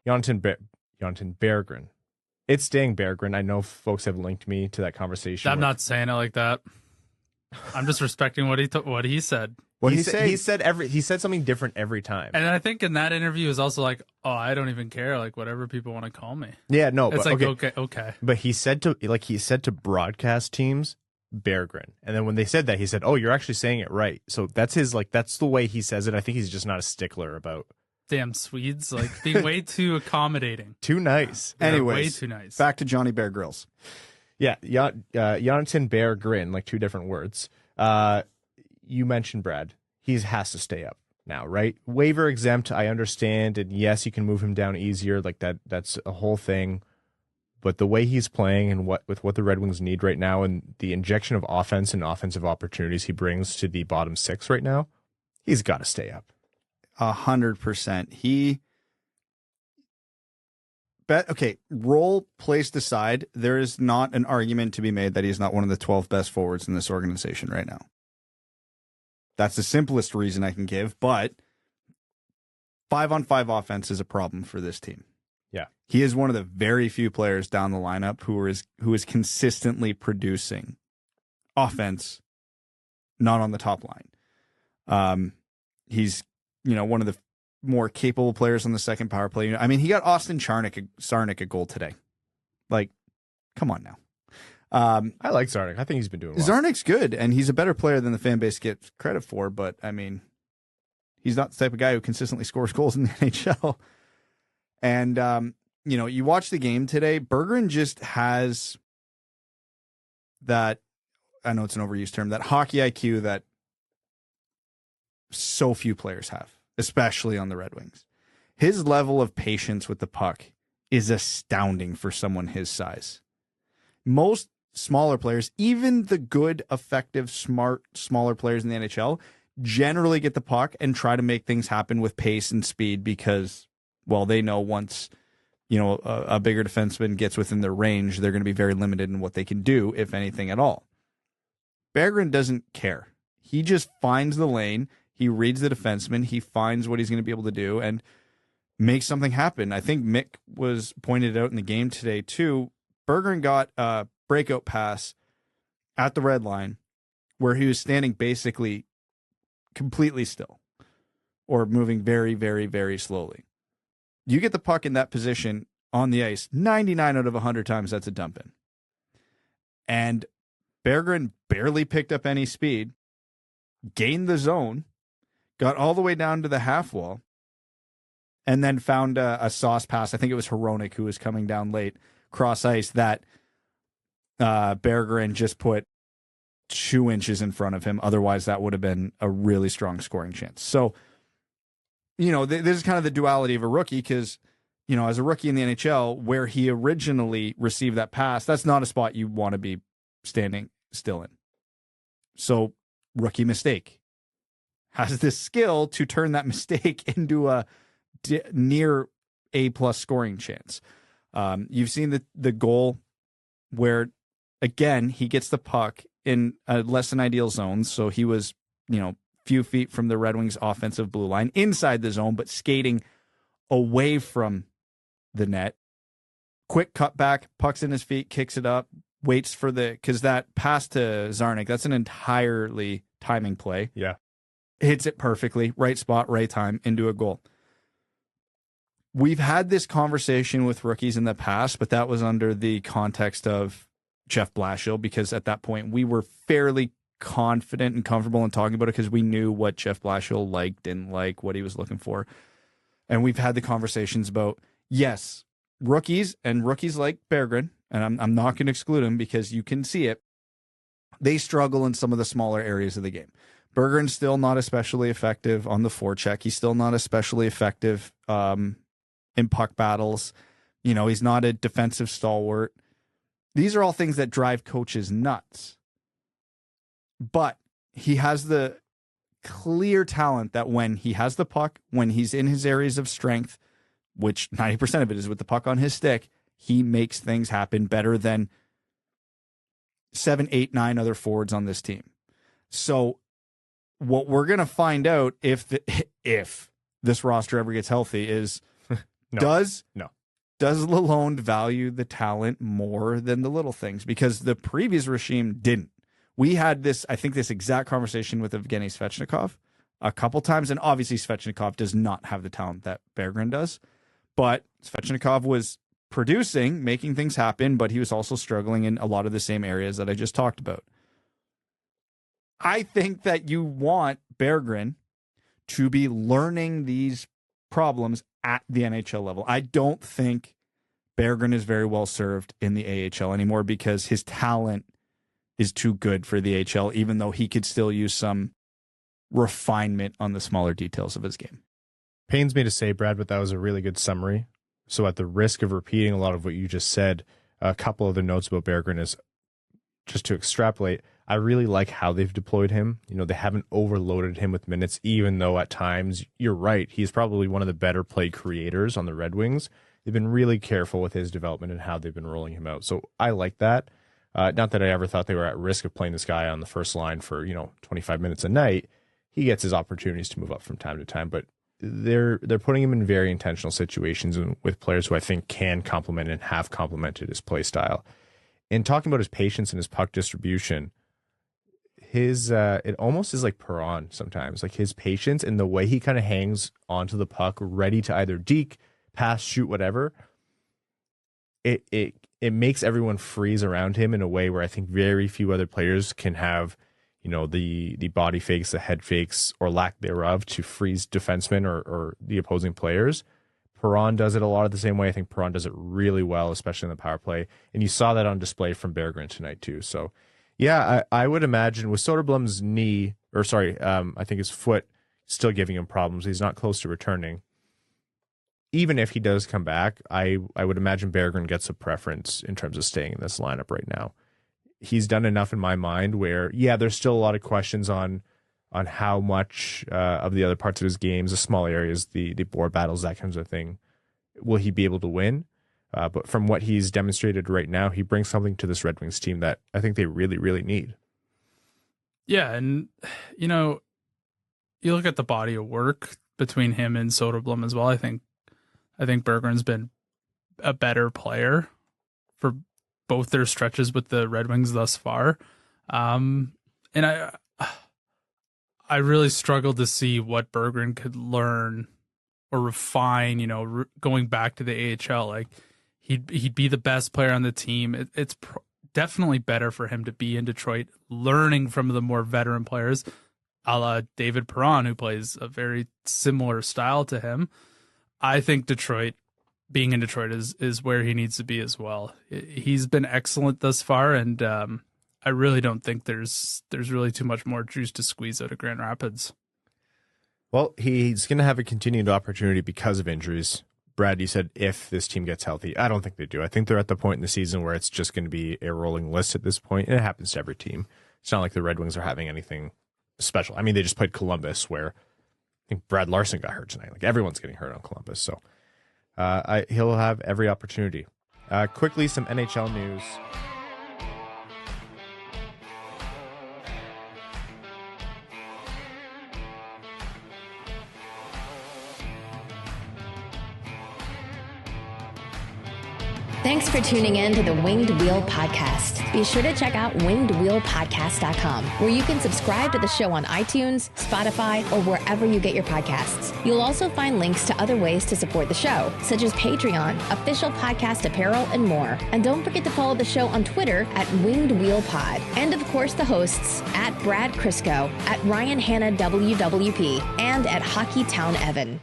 Jonatan Berggren. It's staying Berggren. I know folks have linked me to that conversation. I'm not saying it like that. I'm just respecting what he said. What he said something different every time. And I think in that interview is also like, oh, I don't even care, like whatever people want to call me. Yeah, no, it's but, like okay. But he said to broadcast teams, Berggren, and then when they said that, he said, "Oh, you're actually saying it right." So that's that's the way he says it. I think he's just not a stickler about. Damn Swedes, like being way too accommodating. Too nice. Anyways, way too nice. Back to Johnny Bear Grylls. Yeah, Jonatan Berggren, like two different words. You mentioned Brad. He has to stay up now, right? Waiver exempt, I understand, and yes, you can move him down easier. Like that's a whole thing. But the way he's playing and what the Red Wings need right now, and the injection of offense and offensive opportunities he brings to the bottom six right now, he's got to stay up. 100%. Role placed aside, there is not an argument to be made that he's not one of the 12 best forwards in this organization right now. That's the simplest reason I can give, but 5-on-5 offense is a problem for this team. Yeah. He is one of the very few players down the lineup who is consistently producing offense, not on the top line. He's, one of the more capable players on the second power play. I mean, he got Austin Sarnik a goal today. Like, come on now. I like Sarnik. I think he's been doing well. Zarnik's good, and he's a better player than the fan base gets credit for, but, I mean, he's not the type of guy who consistently scores goals in the NHL. And, you watch the game today, Berggren just has that, I know it's an overused term, that hockey IQ that so few players have, especially on the Red Wings. His level of patience with the puck is astounding for someone his size. Most smaller players, even the good, effective, smart, smaller players in the NHL, generally get the puck and try to make things happen with pace and speed because, well, they know once, a bigger defenseman gets within their range, they're going to be very limited in what they can do, if anything at all. Berggren doesn't care. He just finds the lane. He reads the defenseman. He finds what he's going to be able to do and makes something happen. I think Mick was pointed out in the game today, too. Berggren got a breakout pass at the red line where he was standing basically completely still or moving very, very, very slowly. You get the puck in that position on the ice, 99 out of 100 times that's a dump in. And Berggren barely picked up any speed, gained the zone, got all the way down to the half wall, and then found a sauce pass. I think it was Hronek who was coming down late, cross ice, that Berggren just put 2 inches in front of him. Otherwise, that would have been a really strong scoring chance. So, this is kind of the duality of a rookie because, as a rookie in the NHL, where he originally received that pass, that's not a spot you want to be standing still in. So, rookie mistake. Has this skill to turn that mistake into a near A+ scoring chance. You've seen the goal where, again, he gets the puck in a less than ideal zone. So he was, few feet from the Red Wings offensive blue line, inside the zone, but skating away from the net. Quick cutback, puck's in his feet, kicks it up, waits for because that pass to Zarnik, that's an entirely timing play. Yeah. Hits it perfectly, right spot, right time, into a goal. We've had this conversation with rookies in the past, but that was under the context of Jeff Blashill, because at that point we were fairly confident and comfortable in talking about it because we knew what Jeff Blashill liked and what he was looking for. And we've had the conversations about, yes, rookies like Berggren, and I'm not going to exclude him because you can see it, they struggle in some of the smaller areas of the game. Berggren's still not especially effective on the forecheck. He's still not especially effective in puck battles. He's not a defensive stalwart. These are all things that drive coaches nuts. But he has the clear talent that when he has the puck, when he's in his areas of strength, which 90% of it is with the puck on his stick, he makes things happen better than 7, 8, 9 other forwards on this team. So what we're going to find out if this roster ever gets healthy is No. Does No. Lalonde value the talent more than the little things? Because the previous regime didn't. We had this exact conversation with Evgeny Svechnikov a couple times, and obviously Svechnikov does not have the talent that Berggren does, but Svechnikov was producing, making things happen, but he was also struggling in a lot of the same areas that I just talked about. I think that you want Berggren to be learning these problems at the NHL level. I don't think Berggren is very well served in the AHL anymore because his talent is too good for the AHL, even though he could still use some refinement on the smaller details of his game. Pains me to say, Brad, but that was a really good summary. So at the risk of repeating a lot of what you just said, a couple of the notes about Berggren is just to extrapolate. I really like how they've deployed him. You know, they haven't overloaded him with minutes, even though at times, you're right, he's probably one of the better play creators on the Red Wings. They've been really careful with his development and how they've been rolling him out. So I like that. Not that I ever thought they were at risk of playing this guy on the first line for, 25 minutes a night. He gets his opportunities to move up from time to time, but they're putting him in very intentional situations with players who I think can complement and have complemented his play style. And talking about his patience and his puck distribution, it almost is like Perron sometimes, like his patience and the way he kind of hangs onto the puck, ready to either deke, pass, shoot, whatever. It makes everyone freeze around him in a way where I think very few other players can have, the body fakes, the head fakes, or lack thereof to freeze defensemen or the opposing players. Perron does it a lot of the same way. I think Perron does it really well, especially in the power play. And you saw that on display from Berggren tonight too. So, yeah, I would imagine with Soderblom's I think his foot still giving him problems. He's not close to returning. Even if he does come back, I would imagine Berggren gets a preference in terms of staying in this lineup right now. He's done enough in my mind where, there's still a lot of questions on how much of the other parts of his games, the small areas, the board battles, that kind of thing, will he be able to win? But from what he's demonstrated right now, he brings something to this Red Wings team that I think they really, really need. Yeah, and, you look at the body of work between him and Soderblom as well. I think Berggren's been a better player for both their stretches with the Red Wings thus far. And I really struggled to see what Berggren could learn or refine, going back to the AHL. Like he'd be the best player on the team. It's definitely better for him to be in Detroit, learning from the more veteran players, a la David Perron, who plays a very similar style to him. I think being in Detroit is where he needs to be as well. He's been excellent thus far, and I really don't think there's really too much more juice to squeeze out of Grand Rapids. Well, he's going to have a continued opportunity because of injuries. Brad, you said if this team gets healthy. I don't think they do. I think they're at the point in the season where it's just going to be a rolling list at this point, and it happens to every team. It's not like the Red Wings are having anything special. I mean, they just played Columbus, where I think Brad Larson got hurt tonight. Like, everyone's getting hurt on Columbus, so he'll have every opportunity. Quickly, some NHL news. Thanks for tuning in to the Winged Wheel Podcast. Be sure to check out wingedwheelpodcast.com, where you can subscribe to the show on iTunes, Spotify, or wherever you get your podcasts. You'll also find links to other ways to support the show, such as Patreon, official podcast apparel, and more. And don't forget to follow the show on Twitter at Winged Wheel Pod. And of course, the hosts at Brad Crisco, at Ryan Hanna WWP, and at Hockeytown Evan.